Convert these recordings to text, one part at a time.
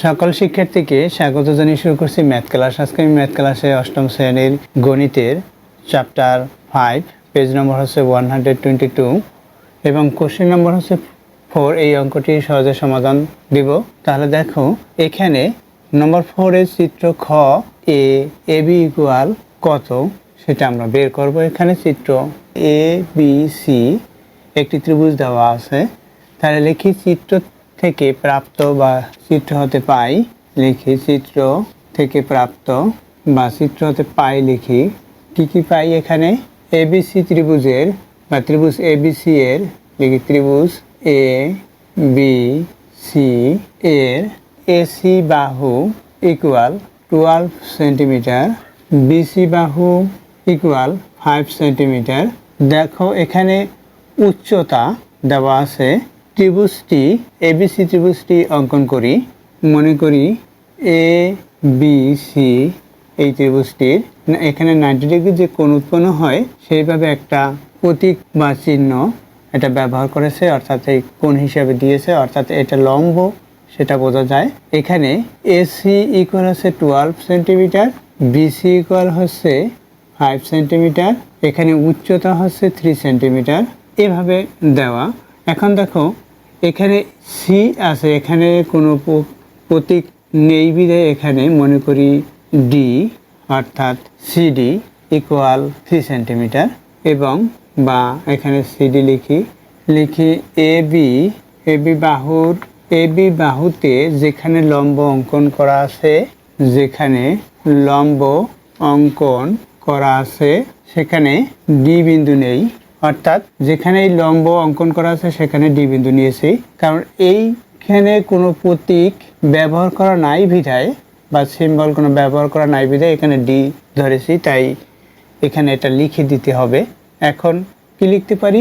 সকল শিক্ষার্থীকে স্বাগত জানিয়ে শুরু করছি ম্যাথ ক্লাস। আজকে আমি ম্যাথ ক্লাসে অষ্টম শ্রেণীর গণিতের চ্যাপ্টার 5 পেজ নম্বর হচ্ছে 122 এবং কোশ্চেন নম্বর হচ্ছে 4। এই অঙ্কটি সহজে সমাধান দিব। তাহলে দেখো এখানে নম্বর 4 এর চিত্র খ এ বি ইকুয়াল কত সেটা আমরা বের করব। এখানে চিত্র এ বি সি একটি ত্রিভুজ দেওয়া আছে। তাহলে লিখি চিত্র থেকে প্রাপ্ত বা চিত্র হতে পাই, লিখি চিত্র থেকে প্রাপ্ত বা চিত্র হতে পাই লিখি। কি পাই এখানে এবিসি ত্রিভুজের বা ত্রিভুজ এবিসি এর লিখি ত্রিভুজ এ বি সি এর এসি বাহু ইকুয়াল 12 সেন্টিমিটার, বিসি বাহু ইকুয়াল 5 সেন্টিমিটার। দেখো এখানে উচ্চতা দেওয়া আছে। ত্রিভুজটি এবিসি ত্রিভুজটি অঙ্কন করি। মনে করি এ বি সি এই ত্রিভুজটির এখানে 90 ডিগ্রি যে কোণ উৎপন্ন হয় সেইভাবে একটা প্রতীক বা চিহ্ন এটা ব্যবহার করেছে, অর্থাৎ এই কোণ হিসাবে দিয়েছে, অর্থাৎ এটা লম্ব সেটা বোঝা যায়। এখানে এসি ইকুয়াল হচ্ছে 12 সেন্টিমিটার, বিসি ইকুয়াল হচ্ছে 5 সেন্টিমিটার, এখানে উচ্চতা হচ্ছে 3 সেন্টিমিটার এভাবে দেওয়া। এখন দেখো এখানে সি আছে, এখানে কোনো প্রতীক নেই বিধায় এখানে মনে করি ডি অর্থাৎ সিডি ইকুয়াল 3 সেন্টিমিটার এবং বা এখানে সিডি লিখি এ বি বাহুতে যেখানে লম্ব অঙ্কন করা আছে, যেখানে লম্ব অঙ্কন করা আছে সেখানে ডি বিন্দু নেই, অর্থাৎ যেখানে এই লম্ব অঙ্কন করা আছে সেখানে ডি বিন্দু নিয়েছি। কারণ এইখানে কোনো প্রতীক ব্যবহার করা নাই বিধায় বা সিম্বল কোনো ব্যবহার করা নাই বিধায় এখানে ডি ধরেছি, তাই এখানে এটা লিখে দিতে হবে। এখন কি লিখতে পারি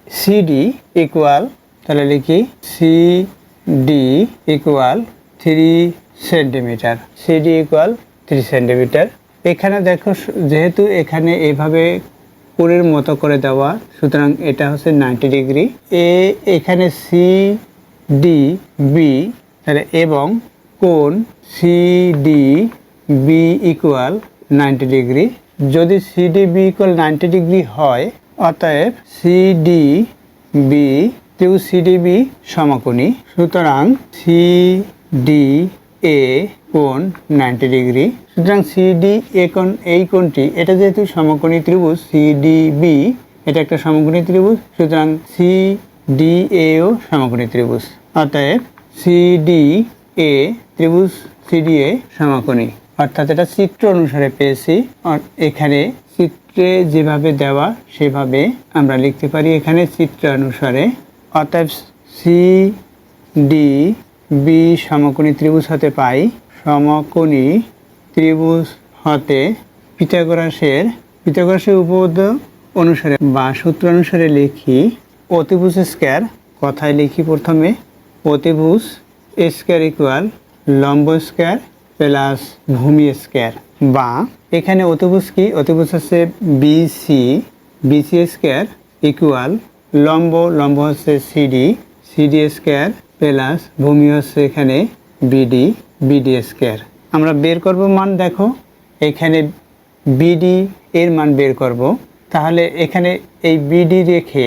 সিডি ইকুয়াল, তাহলে লিখি CD equal 3 centimetre, CD equal 3 centimetre. এখানে দেখো যেহেতু এখানে এভাবে কোণের মতো করে দেওয়া, সুতরাং এটা হচ্ছে 90 ডিগ্রি। এখানে সি ডি বি তাহলে এবং কোণ C D B equal 90 degree. যদি C D B equal 90 degree হয় অতএব সি ডি বি ত্রিভুজ সি ডি বি সমকোণী, সুতরাং সি ডি এ কোণ 90 ডিগ্রি। সুতরাং সিডি এ কোণ, এই কোণটি এটা যেহেতু সমকোণী ত্রিভুজ সিডিবি এটা একটা সমকোণী ত্রিভুজ, সুতরাং সিডি এও সমকোণী ত্রিভুজ, অতএব সিডি এ ত্রিভুজ সিডি এ সমকোণী, অর্থাৎ এটা চিত্র অনুসারে পেয়েছি। এখানে চিত্রে যেভাবে দেওয়া সেভাবে আমরা লিখতে পারি এখানে চিত্র অনুসারে। অতএব সিডি বি সমকোণী ত্রিভুজ হতে পাই, সমকোণী ত্রিভুজ হতে পিথাগোরাসের উপপাদ্য অনুসারে বা সূত্র অনুসারে লিখি অতিভুজ স্কয়ার। কথায় লিখি প্রথমে অতিভুজ স্কয়ার ইকুয়াল লম্ব স্কয়ার প্লাস ভূমি স্কয়ার, বা এখানে অতিভুজ কি, অতিভুজ হচ্ছে বিসি স্কয়ার ইকুয়াল লম্ব হচ্ছে সিডি স্কয়ার প্লাস ভূমি হচ্ছে এখানে বিডি স্কয়ার। আমরা বের করব মান। দেখো এখানে বিডি এর মান বের করব। তাহলে এখানে এই বিডি রেখে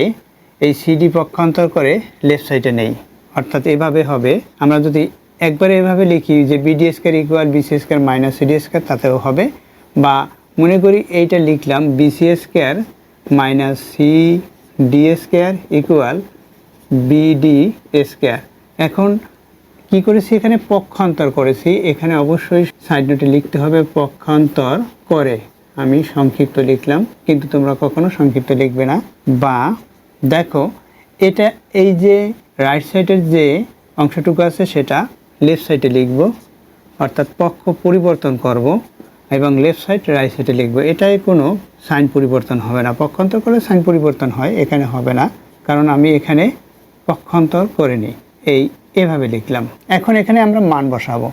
এই সিডি পক্ষান্তর করে লেফট সাইডে নেই, অর্থাৎ এভাবে হবে। আমরা যদি একবারে এভাবে লিখি যে BD square equal BC square minus CD square তাতেও হবে, বা মনে করি এইটা লিখলাম BC square minus CD square equal BD square. এখন কি করেছি এখানে পক্ষান্তর করেছি, এখানে অবশ্যই সাইড নোটে লিখতে হবে পক্ষান্তর করে। আমি সংক্ষিপ্ত লিখলাম, কিন্তু তোমরা কখনো সংক্ষিপ্ত লিখবে না। বা দেখো এটা এই যে রাইট সাইডের যে অংশটুকু আছে সেটা লেফট সাইডে লিখব, অর্থাৎ পক্ষ পরিবর্তন করব এবং লেফট সাইড রাইট সাইডে লিখব। এটাই কোনো সাইন পরিবর্তন হবে না, পক্ষান্তর করে সাইন পরিবর্তন হয়, এখানে হবে না কারণ আমি এখানে পক্ষান্তর করিনি। এভাবে লিখলাম। এখন এখানে আমরা মান বসাবো,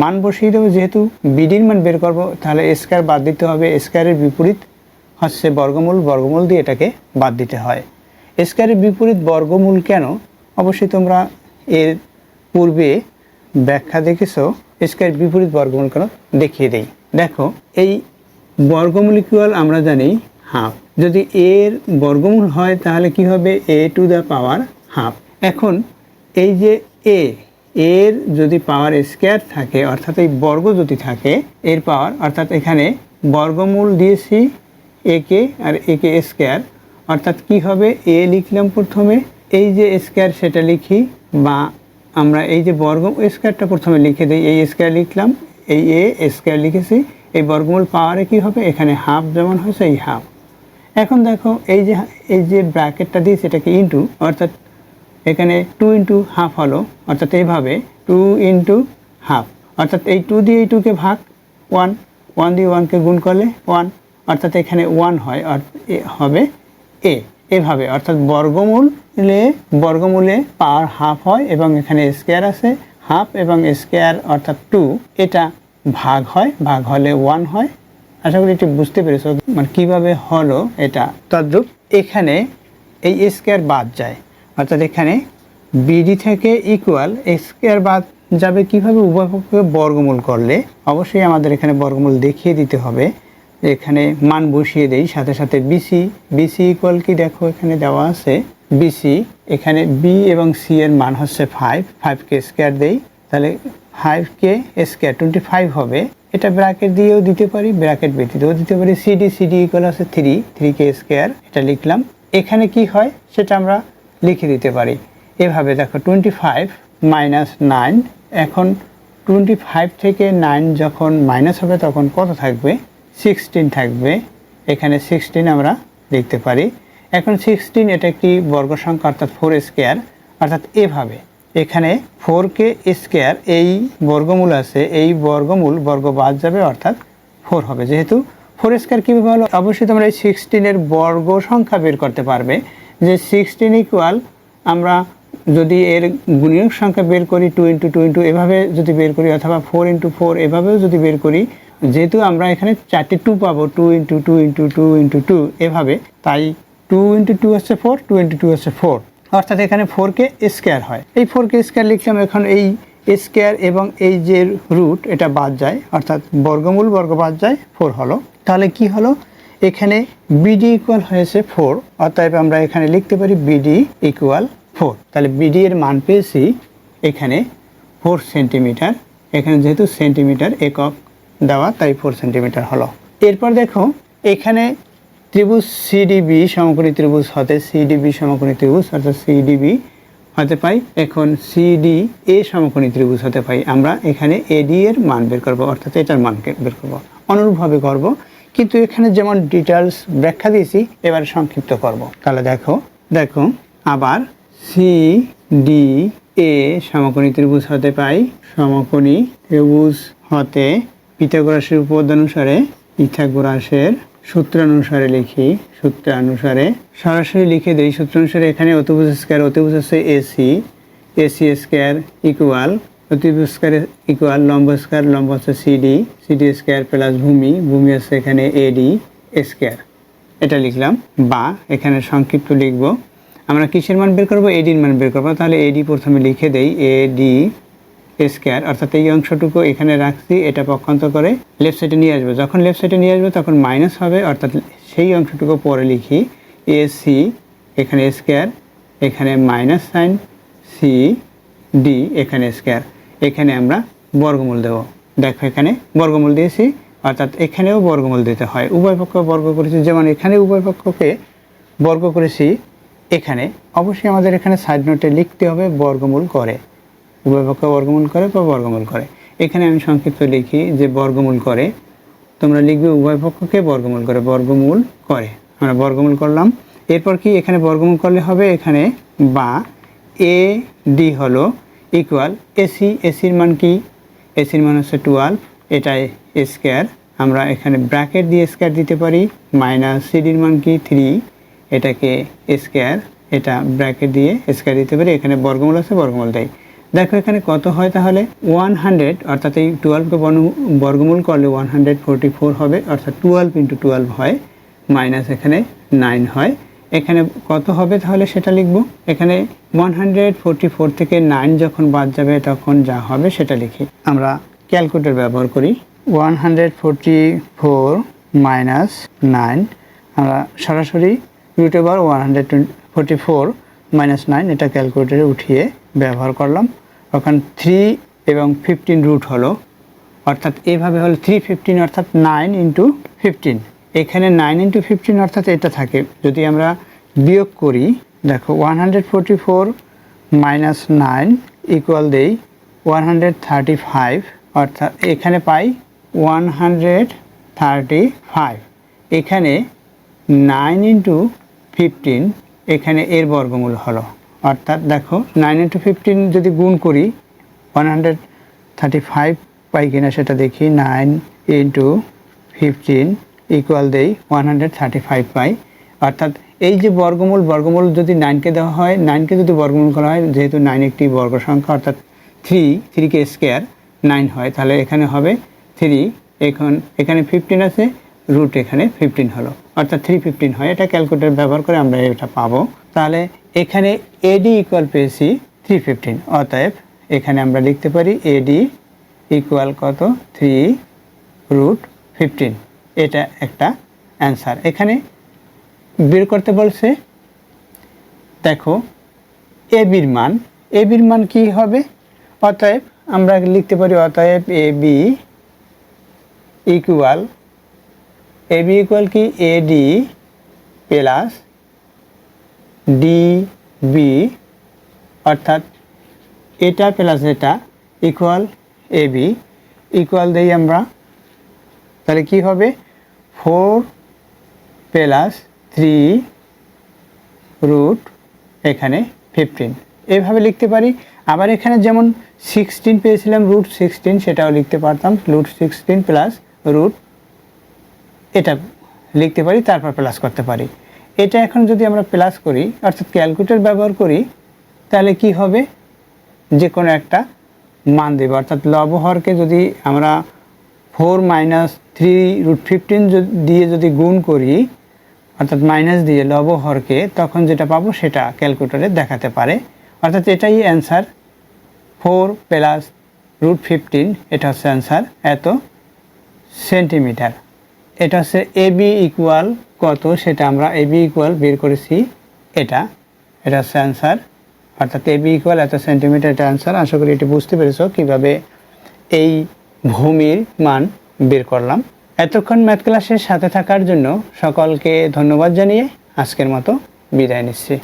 মান বসিয়ে দেবো। যেহেতু বিডির মান বের করব তাহলে স্কয়ার বাদ দিতে হবে, স্কয়ারের বিপরীত হচ্ছে বর্গমূল দিয়ে এটাকে বাদ দিতে হয়। স্কয়ারের বিপরীত বর্গমূল কেন, অবশ্যই তোমরা এর পূর্বে ব্যাখ্যা দেখেছো, স্কয়ার বিপরীত বর্গমূল করো দেখিয়ে দেই। দেখো এই বর্গমূল ইকুয়াল আমরা জানি হাফ, যদি এর বর্গমূল হয় তাহলে কি হবে a to the power half. এখন এই যে এর যদি পাওয়ার স্কয়ার থাকে অর্থাৎ এই বর্গ যদি থাকে এর পাওয়ার, অর্থাৎ এখানে বর্গমূল দিয়েছি a কে আর a কে স্কয়ার, অর্থাৎ কি হবে a লিখলাম প্রথমে, এই যে স্কয়ার সেটা লিখি, বা আমরা এই যে বর্গ স্কয়ারটা প্রথমে লিখে দিই, এই স্কয়ার লিখলাম, এই a স্কয়ার লিখেছি, এই বর্গমূল পাওয়ারে কি হবে এখানে হাফ যেমন হয়েছে এই হাফ। এখন দেখো এই যে ব্র্যাকেটটা দিয়েছি এটাকে ইনটু, অর্থাৎ এখানে 2 ইন্টু হাফ হলো, অর্থাৎ এইভাবে 2 ইন্টু হাফ, অর্থাৎ এই 2 দিয়ে এই 2কে ভাগ 1 দিয়ে 1কে গুণ করলে 1, অর্থাৎ এখানে 1 হয়, হবে a, এভাবে অর্থাৎ বর্গমূলে পাওয়ার হাফ হয় এবং এখানে স্কয়ার আছে হাফ এবং স্কয়ার অর্থাৎ 2, এটা ভাগ হয়, ভাগ হলে 1 হয়। আশা করি এটি বুঝতে পেরেছো মানে কীভাবে হলো এটা। তদ্রূপ এখানে এই স্কয়ার বাদ যায়, অর্থাৎ এখানে বিডি থেকে ইকুয়াল স্কয়ার বাদ যাবে কিভাবে, উভয় পক্ষকে বর্গমূল করলে। অবশ্যই আমাদের এখানে বর্গমূল দেখিয়ে দিতে হবে, এখানে মান বসিয়ে দেই, সাথে সাথে বিসি ইকুয়াল কি দেখো এখানে দেওয়া আছে বিসি, এখানে বি এবং সি এর মান হচ্ছে 5কে স্কয়ার দেই, তাহলে 5কে স্কয়ার 25 হবে। এটা ব্র্যাকেট দিয়েও দিতে পারি, ব্র্যাকেট ব্যতীতও দিতে পারি। সিডি ইকুয়াল আছে 3কে স্কয়ার, এটা লিখলাম। এখানে কি হয় সেটা আমরা লিখে দিতে পারি এভাবে, দেখো 25 মাইনাস 9, এখন 25 থেকে 9 যখন মাইনাস হবে তখন কত থাকবে 16 থাকবে, এখানে 16 আমরা লিখতে পারি। এখন 16 এটা একটি বর্গ সংখ্যা অর্থাৎ 4 স্কয়ার, অর্থাৎ এভাবে এখানে 4কে স্কয়ার এই বর্গমূল আছে, এই বর্গ বাদ যাবে অর্থাৎ 4 হবে। যেহেতু 4 স্কয়ার কীভাবে হলো, অবশ্যই তোমরা এই 16-এর বর্গ সংখ্যা বের করতে পারবে, যে 16 ইকুয়াল আমরা যদি এর গুণিতক সংখ্যা বের করি 2 ইন্টু 2 ইন্টু এভাবে যদি বের করি, অথবা 4 ইন্টু 4 এভাবেও যদি বের করি, যেহেতু আমরা এখানে 4টি 2 পাবো, 2 ইন্টু 2 ইন্টু 2 ইন্টু 2 এভাবে, তাই 2 ইন্টু 2 হচ্ছে 4, 2 ইন্টু 2 হচ্ছে 4, অর্থাৎ এখানে 4কে স্কয়ার হয়। এই 4কে স্কয়ার লিখলাম, এখন এই স্কয়ার এবং এই যে রুট এটা বাদ যায়, অর্থাৎ বর্গ বাদ যায়, 4 হলো। তাহলে কি হলো এখানে বিডি ইকুয়াল হয়েছে 4, অতএব আমরা এখানে লিখতে পারি বিডি ইকুয়াল 4। তাহলে বিডি এর মান পেয়েছি এখানে 4 সেন্টিমিটার, এখানে যেহেতু সেন্টিমিটার একক দেওয়া তাই 4 সেন্টিমিটার হলো। এরপর দেখো এখানে ত্রিভুজ সিডিবি সমকোণী ত্রিভুজ হতে সিডিবি সমকোণী ত্রিভুজ অর্থাৎ সিডিবি হতে পাই, এখন সিডি এ সমকোণী ত্রিভুজ হতে পাই। আমরা এখানে এডি এর মান বের করব, অর্থাৎ এটার মানকে বের করব, অনুরূপভাবে করব, কিন্তু এখানে যেমন ডিটেলস ব্যাখ্যা দিয়েছি এবারে সংক্ষিপ্ত করব। তাহলে দেখো আবার সিডি এ সমকোণী ত্রিভুজ হতে পাই, সমকোণী ত্রিভুজ হতে পিথাগোরাসের উপপাদ্য অনুসারে পিথাগোরাসের সূত্রানুসারে লিখি, সূত্রানুসারে সরাসরি লিখে দেই। সূত্রানুসারে এখানে অতিভুজ স্কয়ার, অতিভুজ হচ্ছে এসি স্কয়ার ইকুয়াল অতিভুজ স্কয়ার ইকুয়াল লম্ব স্কয়ার, লম্ব হচ্ছে সিডি স্কয়ার প্লাস ভূমি হচ্ছে এখানে এডি স্কয়ার, এটা লিখলাম। বা এখানে সংক্ষিপ্ত লিখব, আমরা কিসের মান বের করবো, এডির মান বের করবো। তাহলে এডি প্রথমে লিখে দেই, এডি স্কয়ার, অর্থাৎ এই অংশটুকু এখানে রাখছি, এটা পক্ষান্তর করে লেফট সাইডে নিয়ে আসবো, যখন লেফট সাইডে নিয়ে আসবো তখন মাইনাস হবে, অর্থাৎ সেই অংশটুকু পরে লিখি এসি, এখানে স্কয়ার, এখানে মাইনাস সাইন সি ডি, এখানে স্কয়ার, এখানে আমরা বর্গমূল দেব। দেখো এখানে বর্গমূল দিয়েছি, অর্থাৎ এখানেও বর্গমূল দিতে হয়, উভয় পক্ষ বর্গ করেছি, যেমন এখানে উভয় পক্ষকে বর্গ করেছি, এখানে অবশ্যই আমাদের এখানে সাইড নোটে লিখতে হবে বর্গমূল করে, উভয় পক্ষ বর্গমূল করে বা বর্গমূল করে। এখানে আমি সংক্ষিপ্ত লিখি যে বর্গমূল করে, তোমরা লিখবে উভয় পক্ষকে বর্গমূল করে, বর্গমূল করে, আমরা বর্গমূল করলাম। এরপর কি এখানে বর্গমূল করলে হবে এখানে বা এ ডি হলো ইকুয়াল এসির মান কি, এসির মান হচ্ছে 12, এটাই স্কয়ার, আমরা এখানে ব্র্যাকেট দিয়ে স্কয়ার দিতে পারি, মাইনাস সিডির মান কি 3, এটাকে স্কয়ার, এটা ব্র্যাকেট দিয়ে স্কয়ার দিতে পারি, এখানে বর্গমূল আছে বর্গমূল দেয়। দেখো এখানে কত হয়, তাহলে 100, অর্থাৎ এই 12কে বর্গমূল করলে 144 হবে, অর্থাৎ 12 ইন্টু 12 হয়, মাইনাস এখানে 9 হয়, এখানে কত হবে তাহলে সেটা লিখব। এখানে 144 থেকে 9 যখন বাদ যাবে তখন যা হবে সেটা লিখি। আমরা ক্যালকুলেটর ব্যবহার করি। 144 মাইনাস 9, আমরা সরাসরি √144 মাইনাস 9 এটা ক্যালকুলেটরে উঠিয়ে ব্যবহার করলাম। ওখানে 3 এবং 15 রুট হলো, অর্থাৎ এভাবে হলো 315 অর্থাৎ 9 ইন্টু 15। এখানে 9 ইন্টু 15 অর্থাৎ এটা থাকে। যদি আমরা বিয়োগ করি, দেখো 144 মাইনাস 9 ইকুয়াল দেই 135, অর্থাৎ এখানে পাই 135। এখানে 9 ইন্টু 15 এখানে এর বর্গমূল হলো, অর্থাৎ দেখো 9 ইন্টু 15 যদি গুণ করি 135 পাই কিনা সেটা দেখি। 9 ইন্টু 15 ইকুয়াল দেই 135 পাই, অর্থাৎ এই যে বর্গমূল যদি 9কে দেওয়া হয়, 9কে যদি বর্গমূল করা হয়, যেহেতু 9 একটি বর্গ সংখ্যা অর্থাৎ 3কে স্কোয়ার 9 হয়, তাহলে এখানে হবে 3। এখানে 15 আছে, রুট এখানে 15 হলো, অর্থাৎ 315 হয়। এটা ক্যালকুলেটর ব্যবহার করে আমরা এটা পাবো। তাহলে এখানে এডি ইকুয়াল পেয়েছি 315, অতএব এখানে আমরা লিখতে পারি এডি ইকুয়াল কত 3√15। এটা একটা অ্যান্সার। এখানে বের করতে বলছে, দেখো এবির মান কি হবে, অতএব আমরা লিখতে পারি অতএব এবি ইকুয়াল কি এডি প্লাস ডিবি, অর্থাৎ এটা প্লাস এটা ইকুয়াল এবি ইকুয়াল দেই আমরা, তাহলে কি হবে 4 প্লাস 3 এখানে 15 এইভাবে লিখতে পারি। আবার এখানে যেমন 16 পেয়েছিলাম √16, সেটাও লিখতে পারতাম √16 প্লাস এটা লিখতে পারি, তারপর প্লাস করতে পারি। এটা এখন যদি আমরা প্লাস করি অর্থাৎ ক্যালকুলেটর ব্যবহার করি, তাহলে কি হবে, যে কোনো একটা মান দেবে। অর্থাৎ লবহরকে যদি আমরা 4 মাইনাস 3√15 দিয়ে যদি গুণ করি, অর্থাৎ মাইনাস দিয়ে লবহরকে, তখন যেটা পাবো সেটা ক্যালকুলেটরে দেখাতে পারে। অর্থাৎ এটাই অ্যান্সার, 4 প্লাস √15, এটা হচ্ছে অ্যান্সার এত সেন্টিমিটার। এটা হচ্ছে এবি ইকুয়াল কত, সেটা আমরা এবি ইকুয়াল বের করেছি, এটা হচ্ছে অ্যান্সার, অর্থাৎ এবি ইকুয়াল এত সেন্টিমিটার, এটা অ্যান্সার। আশা করি এটি বুঝতে পেরেছো কীভাবে এই ভূমির মান বের করলাম। এতক্ষণ ম্যাথ ক্লাসের সাথে থাকার জন্য সকলকে ধন্যবাদ জানিয়ে আজকের মতো বিদায় নিচ্ছি।